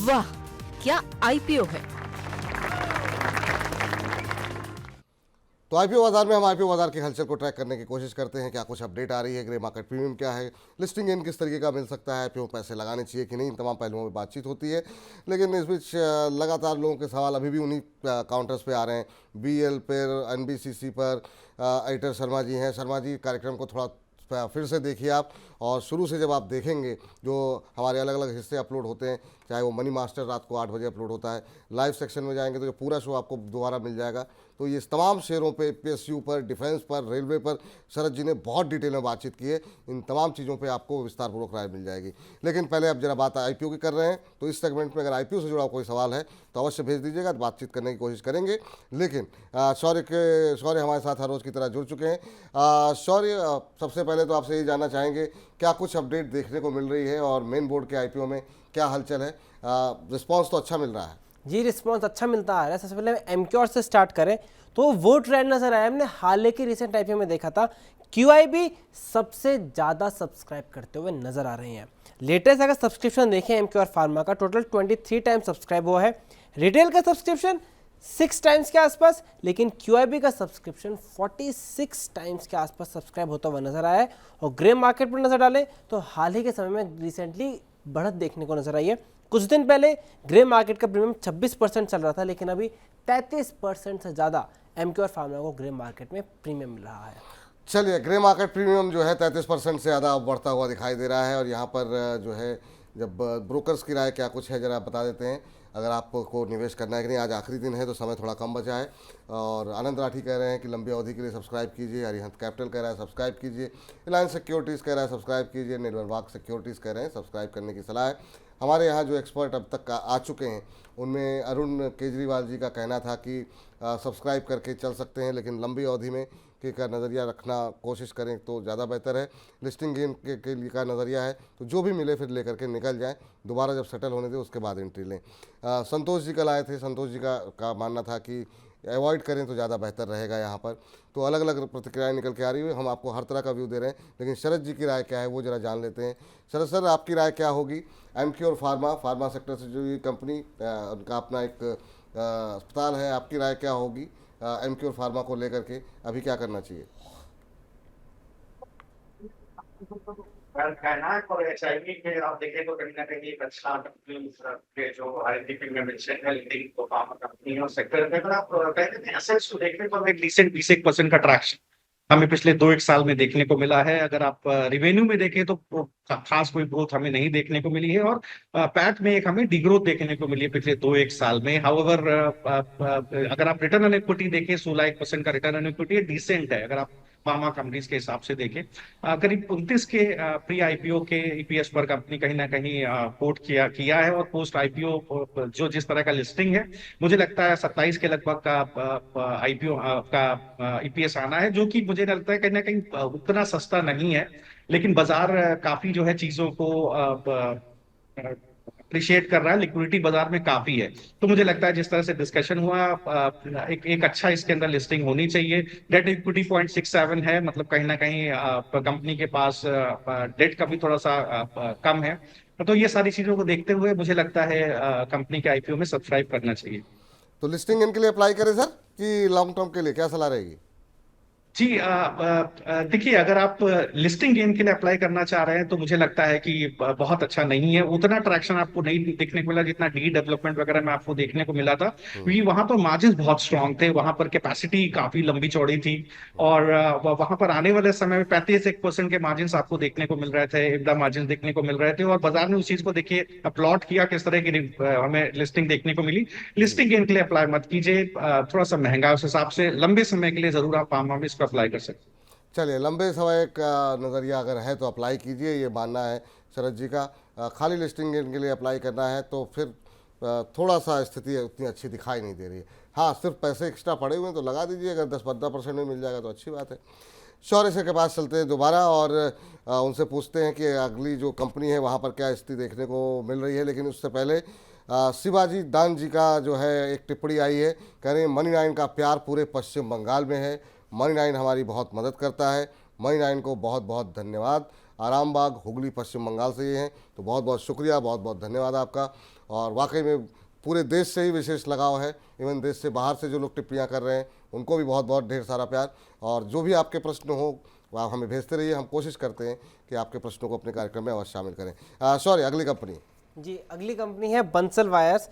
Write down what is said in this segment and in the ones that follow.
वाह, क्या आईपीओ है। तो आईपीओ बाजार में हम आईपीओ बाजार की हलचल को ट्रैक करने की कोशिश करते हैं। क्या कुछ अपडेट आ रही है, ग्रे मार्केट प्रीमियम क्या है, लिस्टिंग गेन किस तरीके का मिल सकता है, आईपीओ पैसे लगाने चाहिए कि नहीं, इन तमाम पहलुओं में बातचीत होती है। लेकिन इस बीच लगातार लोगों के सवाल अभी भी उन्हीं काउंटर्स पे आ रहे हैं। बीएल पर, एनबीसीसी पर एडिटर शर्मा जी हैं। शर्मा जी, कार्यक्रम को थोड़ा फिर से देखिए आप, और शुरू से जब आप देखेंगे जो हमारे अलग अलग हिस्से अपलोड होते हैं, चाहे वो मनी मास्टर रात को 8 बजे अपलोड होता है, लाइव सेक्शन में जाएंगे तो ये पूरा शो आपको दोबारा मिल जाएगा। तो ये तमाम शेयरों पे, पीएसयू पर, डिफेंस पर, रेलवे पर शरद जी ने बहुत डिटेल में बातचीत की है। इन तमाम चीज़ों पे आपको विस्तारपूर्वक राय मिल जाएगी। लेकिन पहले अब जरा बात आईपीओ की कर रहे हैं, तो इस सेगमेंट में अगर आईपीओ से जुड़ा कोई सवाल है तो अवश्य भेज दीजिएगा, बातचीत करने की कोशिश करेंगे। लेकिन शौर्य हमारे साथ हर रोज़ की तरह जुड़ चुके हैं। शौर्य, सबसे पहले तो आपसे ये जानना चाहेंगे, क्या कुछ अपडेट देखने को मिल रही है और मेन बोर्ड के आईपीओ में क्या हलचल है? रिस्पॉन्स तो अच्छा मिल रहा है जी, रिस्पॉन्स अच्छा मिलता आ रहा है। सबसे पहले एमक्योर से स्टार्ट करें तो वो ट्रेंड नजर आया, हमने हाल ही के रिसेंट आईपीओ में देखा था। क्यूआईबी सबसे ज़्यादा सब्सक्राइब करते हुए नजर आ रहे हैं। लेटेस्ट अगर सब्सक्रिप्शन देखें एमक्योर फार्मा का, टोटल 23 टाइम सब्सक्राइब हुआ है। रिटेल का सब्सक्रिप्शन 6 टाइम्स के आसपास, लेकिन क्यूआईबी का सब्सक्रिप्शन 46 टाइम्स के आसपास सब्सक्राइब होता हुआ नजर आया है। और ग्रे मार्केट पर नजर डालें तो हाल ही के समय में रिसेंटली बढ़त देखने को नजर आई है। कुछ दिन पहले ग्रे मार्केट का प्रीमियम 26% चल रहा था, लेकिन अभी 33% से ज़्यादा एमक्योर फार्मा को ग्रे मार्केट में प्रीमियम मिल रहा है। चलिए, ग्रे मार्केट प्रीमियम जो है 33% से ज़्यादा बढ़ता हुआ दिखाई दे रहा है। और यहाँ पर जो है, जब ब्रोकर्स की राय क्या कुछ है ज़रा बता देते हैं, अगर आपको निवेश करना है कि नहीं। आज आखिरी दिन है तो समय थोड़ा कम बचा है। और आनंद राठी कह रहे हैं कि लंबी अवधि के लिए सब्सक्राइब कीजिए। अरिहंत कैपिटल कह रहा है सब्सक्राइब कीजिए। रिलायंस सिक्योरिटीज़ कह रहा है सब्सक्राइब कीजिए। निर्मल सिक्योरिटीज़ कह रहे हैं सब्सक्राइब करने की सलाह है। हमारे यहाँ जो एक्सपर्ट अब तक आ चुके हैं उनमें अरुण केजरीवाल जी का कहना था कि सब्सक्राइब करके चल सकते हैं, लेकिन लंबी अवधि में का नज़रिया रखना कोशिश करें तो ज़्यादा बेहतर है। लिस्टिंग गेन के लिए का नज़रिया है तो जो भी मिले फिर लेकर के निकल जाएं, दोबारा जब सेटल होने दें उसके बाद एंट्री लें। संतोष जी कल आए थे। संतोष जी का मानना था कि अवॉइड करें तो ज़्यादा बेहतर रहेगा यहाँ पर। तो अलग अलग प्रतिक्रियाएं निकल के आ रही हुई, हम आपको हर तरह का व्यू दे रहे हैं। लेकिन शरद जी की राय क्या है वो ज़रा जान लेते हैं। शरद सर, आपकी राय क्या होगी? एमक्योर फार्मा सेक्टर से जो ये कंपनी, उनका अपना एक अस्पताल है, आपकी राय क्या होगी एमक्योर फार्मा को लेकर के? अभी क्या करना चाहिए? कायनात और एचआईवी के आप देखें तो कहीं ना कहीं एक अच्छा कंपनी जो आईटीपी में मेंशन है, लेकिन तो फार्मा कंपनी और सेक्टर में अगर आप कहते हैं एसेट्स को देखने पर एक डिसेंट 20% का ट्रैक्शन हमें पिछले 2-1 साल में देखने को मिला है। अगर आप रिवेन्यू में देखें तो खास कोई ग्रोथ हमें नहीं देखने को मिली है, और पैट में एक हमें डिग्रोथ देखने को मिली है पिछले 2-1 साल में। हाउएवर अगर आप रिटर्न ऑन इक्विटी देखें, 16% का रिटर्न ऑन इक्विटी डिसेंट है अगर आप फार्मा कंपनीज के हिसाब से देखें। करीब 29 के प्री आईपीओ के ईपीएस पर कंपनी कहीं ना कहीं कोट किया है, और पोस्ट आईपीओ जो जिस तरह का लिस्टिंग है, मुझे लगता है 27 के लगभग का आईपीओ का ईपीएस आना है, जो कि मुझे लगता है कहीं ना कहीं उतना सस्ता नहीं है। लेकिन बाजार काफी जो है चीजों को अप्रिशिएट कर रहा है, लिक्विडिटी बाजार में काफी है। तो मुझे लगता है जिस तरह से डिस्कशन हुआ, एक अच्छा इसके अंदर लिस्टिंग होनी चाहिए। डेट इक्विटी 0.67 है, मतलब कहीं ना कहीं कंपनी के पास डेट का भी थोड़ा सा कम है। तो ये सारी चीजों को देखते हुए मुझे लगता है कंपनी के आईपीओ में सब्सक्राइब करना चाहिए। तो लिस्टिंग इनके लिए अप्लाई करें सर, कि लॉन्ग टर्म के लिए क्या सलाह रहेगी? जी, देखिए, अगर आप लिस्टिंग गेन के लिए अप्लाई करना चाह रहे हैं तो मुझे लगता है कि बहुत अच्छा नहीं है। उतना ट्रैक्शन आपको नहीं देखने को मिला जितना डी डेवलपमेंट वगैरह में आपको देखने को मिला था, क्योंकि वहां पर मार्जिन बहुत स्ट्रांग थे, वहां पर कैपेसिटी काफी लंबी चौड़ी थी, और वहां पर आने वाले समय में 35% के मार्जिन आपको देखने को मिल रहे थे, इब्दा मार्जिन देखने को मिल रहे थे। और बाजार ने उस चीज को देखिए प्लॉट किया किस तरह की हमें लिस्टिंग देखने को मिली। लिस्टिंग गेन के लिए अप्लाई मत कीजिए, थोड़ा सा महंगा है उस हिसाब से। लंबे समय के लिए जरूर आप फार्मा में इसको अप्लाई कर सकते हैं। चलिए, लंबे समय का नज़रिया अगर है तो अप्लाई कीजिए, ये मानना है शरद जी का। खाली लिस्टिंग के लिए अप्लाई करना है तो फिर थोड़ा सा स्थिति उतनी अच्छी दिखाई नहीं दे रही है। हाँ, सिर्फ पैसे एक्स्ट्रा पड़े हुए हैं तो लगा दीजिए, अगर 10-15% में मिल जाएगा तो अच्छी बात है। शौर्य से के पास चलते हैं दोबारा, और उनसे पूछते हैं कि अगली जो कंपनी है वहाँ पर क्या स्थिति देखने को मिल रही है। लेकिन उससे पहले शिवाजी दान जी का जो है एक टिप्पणी आई है, कह रहे हैं मनी 9 का प्यार पूरे पश्चिम बंगाल में है, मनी 9 हमारी बहुत मदद करता है, मनी 9 को बहुत बहुत धन्यवाद। आरामबाग, हुगली, पश्चिम बंगाल से ये हैं। तो बहुत बहुत शुक्रिया, बहुत बहुत धन्यवाद आपका। और वाकई में पूरे देश से ही विशेष लगाव है, इवन देश से बाहर से जो लोग टिप्पणियाँ कर रहे हैं उनको भी बहुत बहुत ढेर सारा प्यार। और जो भी आपके प्रश्न हो वो आप हमें भेजते रहिए, हम कोशिश करते हैं कि आपके प्रश्नों को अपने कार्यक्रम में अवश्य शामिल करें। सॉरी, अगली कंपनी जी, अगली कंपनी है बंसल वायर्स।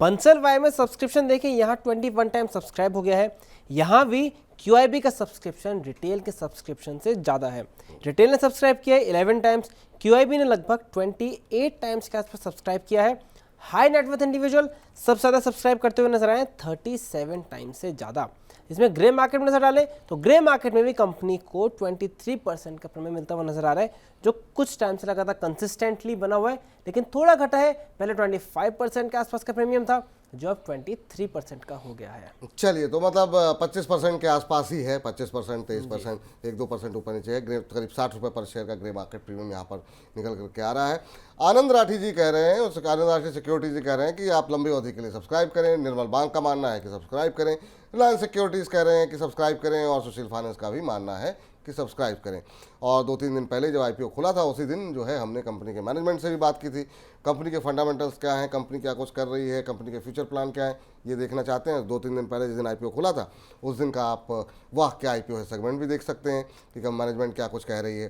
बंसल वायर में सब्सक्रिप्शन देखिए, यहाँ 21 टाइम सब्सक्राइब हो गया है। यहाँ भी QIB का सब्सक्रिप्शन रिटेल के सब्सक्रिप्शन से ज़्यादा है। रिटेल ने सब्सक्राइब किया है 11 टाइम्स, QIB ने लगभग 28 टाइम्स के आसपास सब्सक्राइब किया है। हाई नेटवर्थ इंडिविजुअल सबसे ज़्यादा सब्सक्राइब करते हुए नजर आए 37 टाइम्स से ज़्यादा। इसमें ग्रे मार्केट में नजर डालें तो ग्रे मार्केट में भी कंपनी को 23% का प्रमेय मिलता हुआ नजर आ रहा है, जो कुछ टाइम से लगातार कंसिस्टेंटली बना हुआ है, लेकिन थोड़ा घटा है। पहले 25% के आसपास का प्रीमियम था, जो अब 23% का हो गया है। चलिए, तो मतलब 25% के आसपास ही है, 25%, 23%, 1-2% ऊपर नीचे है। ग्रे करीब 60 रुपये पर शेयर का ग्रे मार्केट प्रीमियम यहाँ पर निकल करके आ रहा है। आनंद राठी जी कह रहे हैं, आनंद राठी सिक्योरिटी जी कह रहे हैं कि आप लंबी अवधि के लिए सब्सक्राइब करें। निर्मल बैंक का मानना है कि सब्सक्राइब करें। रिलायंस सिक्योरिटीज़ कह रहे हैं कि सब्सक्राइब करें, और सुशील फाइनेंस का भी मानना है कि सब्सक्राइब करें। और 2-3 दिन पहले जब IPO खुला था उसी दिन जो है हमने कंपनी के मैनेजमेंट से भी बात की थी। कंपनी के फंडामेंटल्स क्या हैं, कंपनी क्या कुछ कर रही है, कंपनी के फ्यूचर प्लान क्या है, ये देखना चाहते हैं। 2-3 दिन पहले जिस दिन IPO खुला था उस दिन का आप वाह क्या IPO है सेगमेंट भी देख सकते हैं कि मैनेजमेंट क्या कुछ कह रही है।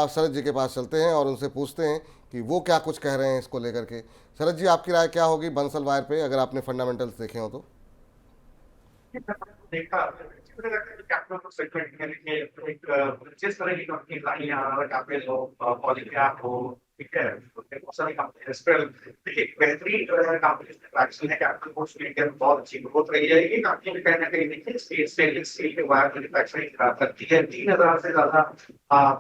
शरद जी के पास चलते हैं और उनसे पूछते हैं कि वो क्या कुछ कह रहे हैं इसको लेकर के। शरद जी, आपकी राय क्या होगी बंसल वायर पे, अगर आपने फंडामेंटल्स देखे हो तो? देखा मुझे लगता है कि कैपिटल सेगमेंट में देखिए एक जिस तरह की कंपनी लाई है, कैपिटल हो, पॉलीकैप हो, ठीक है, बहुत सारी कंपनी स्पेल देखिए बेहतरीन जो है कंपनी ट्रैक्शन है। कैपिटल गुड्स में इंडिया में बहुत अच्छी ग्रोथ रही है। ये कंपनी भी कहीं ना कहीं देखिए स्टेनलेस स्टील के वायर मैन्युफैक्चरिंग करती है। 3000 से ज्यादा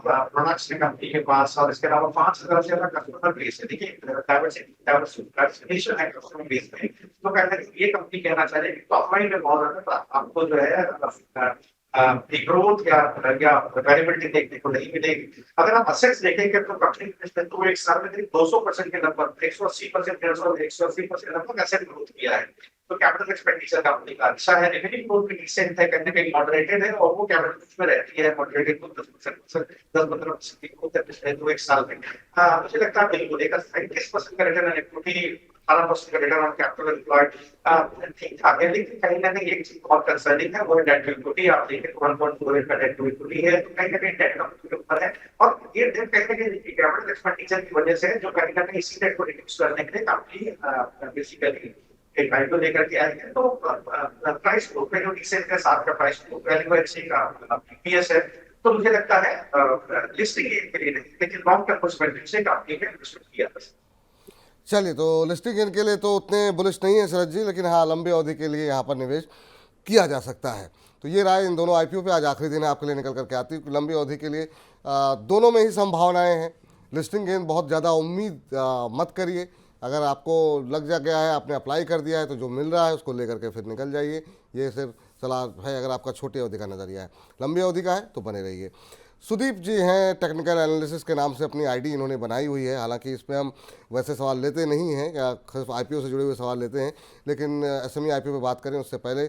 प्रोडक्ट्स है कंपनी के पास, और इसके अलावा 5000 से ज्यादा कस्टमर बेस है। देखिए डाइवर्सिफिकेशन है कस्टमर बेस में। तो कहते हैं ये कंपनी कहना चाहिए कि टॉप लाइन में बहुत ज्यादा आपको जो है ग्रोथ या वेरिएबिलिटी देखने को नहीं मिलेगी। अगर आप असेट्स देखेंगे तो कंपनी तो एक साल में 200% के लगभग 180% 180% लगभग एसेट ग्रोथ किया है। तो कैपिटल एक्सपेंडिचर कंपनी का अच्छा है, रेवेन्यू ग्रोथ भी डिसेंट है, कहीं ना कहीं मॉडरेटेड है, और वो कैपिटल में रहती है मॉडरेटेड ग्रोथ 10-15% की ग्रोथ है पिछले 2-1 साल में। मुझे लगता है बिल्कुल एक 30% का रिटर्न ऑन इक्विटी, 18% का रिटर्न ऑन कैपिटल एम्प्लॉयड ठीक ठाक है। लेकिन कहीं ना कहीं एक चीज बहुत कंसर्निंग है, वो है डेट टू इक्विटी। आप देखें 1.48 का डेट टू इक्विटी है, तो कहीं ना कहीं डेट कंपनी के ऊपर है, और ये डेट कहीं ना कहीं कैपिटल एक्सपेंडिचर की वजह से जो कहीं ना कहीं इसी डेट को रिड्यूस करने के लिए कंपनी बेसिकली एक IPO लेकर के आई है। तो प्राइस ग्रुप में जो डिसेंट है, 7 का प्राइस ग्रुप वैल्यूएशन का PPS है, तो मुझे लगता है लिस्टिंग के लिए नहीं, लेकिन लॉन्ग टर्म पर्सपेक्टिव से कंपनी ने इन्वेस्टमेंट किया था। चलिए, तो लिस्टिंग इनके लिए तो उतने बुलिश नहीं है शरद जी, लेकिन हाँ लंबी अवधि के लिए यहाँ पर निवेश किया जा सकता है। तो ये राय इन दोनों IPO पे आज आखिरी दिन है आपके लिए निकल करके आती है। लंबी अवधि के लिए दोनों में ही संभावनाएं हैं। लिस्टिंग गेन बहुत ज़्यादा उम्मीद मत करिए। अगर आपको लग जा गया है, आपने अप्लाई कर दिया है, तो जो मिल रहा है उसको लेकर के फिर निकल जाइए। ये सिर्फ सलाह है अगर आपका छोटी अवधि का नज़रिया है। लंबी अवधि का है तो बने रहिए। सुदीप जी हैं, टेक्निकल एनालिसिस के नाम से अपनी ID इन्होंने बनाई हुई है। हालांकि इसमें हम वैसे सवाल लेते नहीं हैं, सिर्फ IPO से जुड़े हुए सवाल लेते हैं, लेकिन SME IPO पे बात करें उससे पहले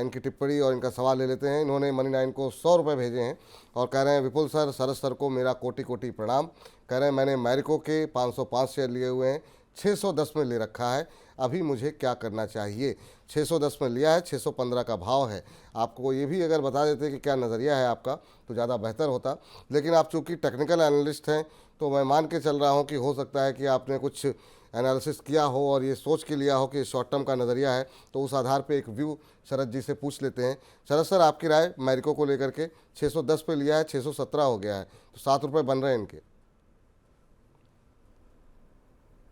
इनकी टिप्पणी और इनका सवाल ले लेते हैं। इन्होंने मनी9 को 100 रुपये भेजे हैं और कह रहे हैं, विपुल सर, सरस सर को मेरा कोटि कोटि प्रणाम। कह रहे हैं मैंने मैरिको के 505 शेयर लिए हुए हैं, 610 में ले रखा है, अभी मुझे क्या करना चाहिए? 610 में लिया है, 615 का भाव है। आपको ये भी अगर बता देते कि क्या नज़रिया है आपका तो ज़्यादा बेहतर होता, लेकिन आप चूँकि टेक्निकल एनालिस्ट हैं तो मैं मान के चल रहा हूँ कि हो सकता है कि आपने कुछ एनालिसिस किया हो और ये सोच के लिया हो कि शॉर्ट टर्म का नज़रिया है, तो उस आधार पे एक व्यू शरद जी से पूछ लेते हैं। शरद सर, आपकी राय मैरिको को लेकर के? 610 पे लिया है, 617 हो गया है, तो 7 रुपये बन रहे हैं इनके।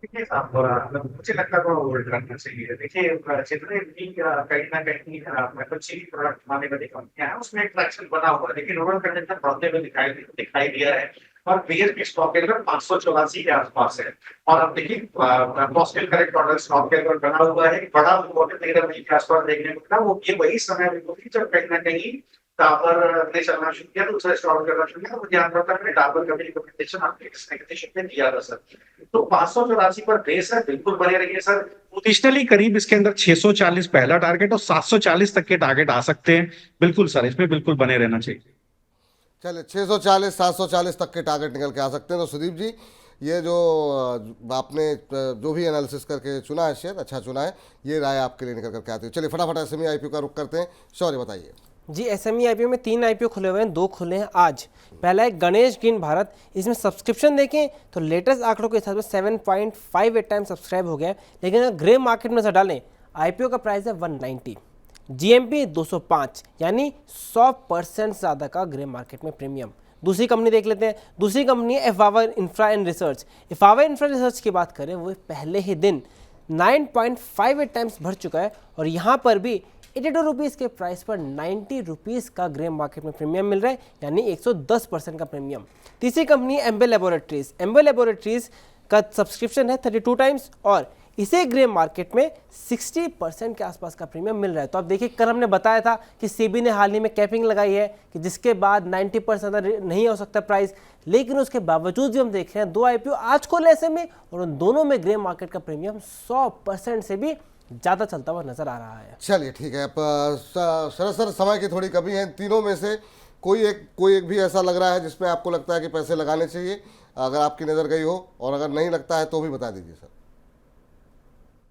मुझे लगता है होल्ड करना चाहिए। देखिए जितने भी कहीं ना कहीं मतलब चीनी प्रोडक्ट बनाने वाली कंपनियां हैं उसमें ट्रैक्शन बना हुआ है, लेकिन ओवरऑल कंडेंसर बढ़ते हुए दिखाई दिया है, और BHP स्टॉक के अंदर 584 के आसपास है। और अब देखिए पॉजिटिव करेक्ट ऑर्डर स्टॉक के अंदर बना हुआ है, बड़ा के आसपास देखने को मिला। वो ये वही समय जब कहीं ना कहीं डाबर ने चलना शुरू किया, दूसरा स्टॉक करना शुरू किया। मुझे याद पड़ता है डाबर का भी रिकमेंडेशन आपके नेगोशिएशन में दिया था सर। तो 584 पर बेस है, बिल्कुल बने रहिए सर। पोजिशनली करीब इसके अंदर 640 पहला टारगेट और 740 तक के टारगेट आ सकते हैं। बिल्कुल सर, इसमें बिल्कुल बने रहना चाहिए। चलिए 640 740 तक के टारगेट निकल के आ सकते हैं। तो सुदीप जी, ये जो आपने जो भी एनालिसिस करके चुना है शेयर, अच्छा चुना है, ये राय आपके लिए निकल करके आती है। चलिए फटाफट एसएमई आईपीओ का रुख करते हैं। शौर्य बताइए। जी एसएमई आईपीओ में 3 आईपीओ खुले हुए हैं, 2 खुले हैं आज। पहला है गणेश ग्रीन भारत। इसमें सब्सक्रिप्शन देखें तो लेटेस्ट आंकड़ों के हिसाब से 7.58 टाइम सब्सक्राइब हो गया है, लेकिन अगर ग्रे मार्केट में नजर डालें आईपीओ का प्राइस है 190, जीएमपी 205, यानी 100% ज़्यादा का ग्रे मार्केट में प्रीमियम। दूसरी कंपनी देख लेते हैं। दूसरी कंपनी है एफावर इंफ्रा एंड रिसर्च। एफावर इंफ्रा रिसर्च की बात करें, वो पहले ही दिन 9.58 टाइम्स बढ़ चुका है और यहाँ पर भी 82 रुपीज़ के प्राइस पर 90 रुपीज़ का ग्रे मार्केट में प्रीमियम मिल रहा है, यानी 110% का प्रीमियम। तीसरी कंपनी है एम्बे लेबोरेटरीज। एम्बे लेबोरेटरीज का सब्सक्रिप्शन है 32 टाइम्स और इसे ग्रे मार्केट में 60% के आसपास का प्रीमियम मिल रहा है। तो आप देखिए, कल हमने बताया था कि सेबी ने हाल ही में कैपिंग लगाई है कि जिसके बाद 90% नहीं हो सकता प्राइस, लेकिन उसके बावजूद भी हम देख रहे हैं 2 आईपीओ आज खोले ऐसे में और उन दोनों में ग्रे मार्केट का प्रीमियम 100% से भी ज़्यादा चलता हुआ नजर आ रहा है। चलिए ठीक है। शरद सर, समय की थोड़ी कमी है, तीनों में से कोई एक भी ऐसा लग रहा है जिसमें आपको लगता है कि पैसे लगाने चाहिए, अगर आपकी नज़र गई हो, और अगर नहीं लगता है तो भी बता दीजिए सर।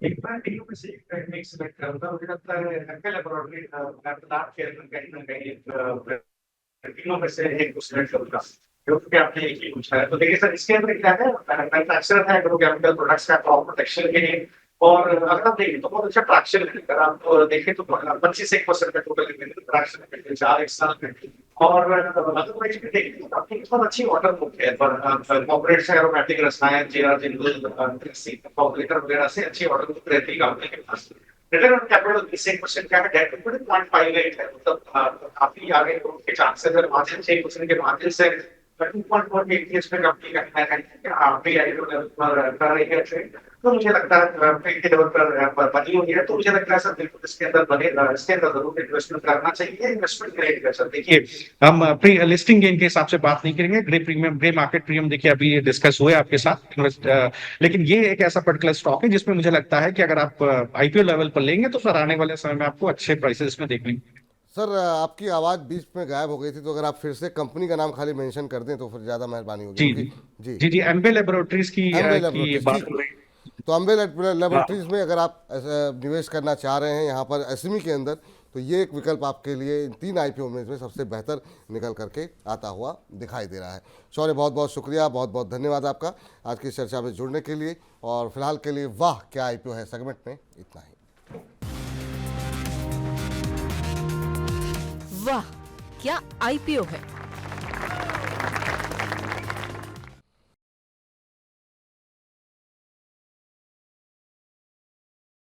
एक बार टीम में से एक सिलेक्ट करूंगा, मुझे लगता है एम्बे लेबोरेटरी मैं बता के कहीं ना कहीं तीनों में से एक को सिलेक्ट करूंगा, क्योंकि आपने एक ही पूछा है। तो देखिए सर, इसके अंदर क्या है, मैन्युफैक्चरर है एग्रोकेमिकल प्रोडक्ट्स का क्रॉप प्रोटेक्शन के लिए, और अगर आप देखें तो बहुत अच्छा ट्रैक्शन है। अगर आप देखें तो 25% का टोटल ट्रैक्शन है पिछले 4 साल में। और अदरवाइज भी देखें तो काफी बहुत अच्छी ऑर्डर बुक है पर कॉर्पोरेट से एरोमेटिक रसायन, जेरा जिंदल, कॉर्पोरेटर वगैरह से अच्छी ऑर्डर बुक रहती है कंपनी के पास। रिटर्न ऑन कैपिटल 20% का है, डेट इक्विटी 0.58 है, मतलब काफी आगे ग्रोथ के चांसेस है। मार्जिन 6% के मार्जिन से 2.48 इसमें कंपनी का कहना है कि आप भी आईपीओ लेवल पर कर रही है ट्रेड। तो मुझे लगता है पेट के लेवल पर बनी हुई है, तो मुझे लगता है सर बिल्कुल इसके अंदर जरूर इन्वेस्टमेंट करना चाहिए। इन्वेस्टमेंट करेंगे सर, देखिए हम प्री लिस्टिंग गेन के हिसाब से बात नहीं करेंगे। ग्रे मार्केट प्रीमियम देखिए अभी डिस्कस हुआ है आपके साथ, लेकिन ये एक ऐसा पर्टिकुलर स्टॉक है जिसमें मुझे लगता है कि अगर आप आईपीओ लेवल पर लेंगे तो फिर आने वाले समय में आपको अच्छे प्राइसेस में देख लेंगे। सर आपकी आवाज़ बीच में गायब हो गई थी, तो अगर आप फिर से कंपनी का नाम खाली मेंशन कर दें तो फिर ज़्यादा मेहरबानी होगी। जी जी जी जी एम्बे लेबोरेटरीज की बात हो रही है। तो अम्बे लेबोरेटरीज में अगर आप निवेश करना चाह रहे हैं यहाँ पर एसएमई के अंदर, तो ये एक विकल्प आपके लिए इन 3 आईपीओ में इसमें सबसे बेहतर निकल करके आता हुआ दिखाई दे रहा है। शौर्य, बहुत बहुत शुक्रिया, बहुत बहुत धन्यवाद आपका आज की चर्चा में जुड़ने के लिए। और फिलहाल के लिए वाह क्या आईपीओ है सेगमेंट में इतना ही। वाह क्या आईपीओ है।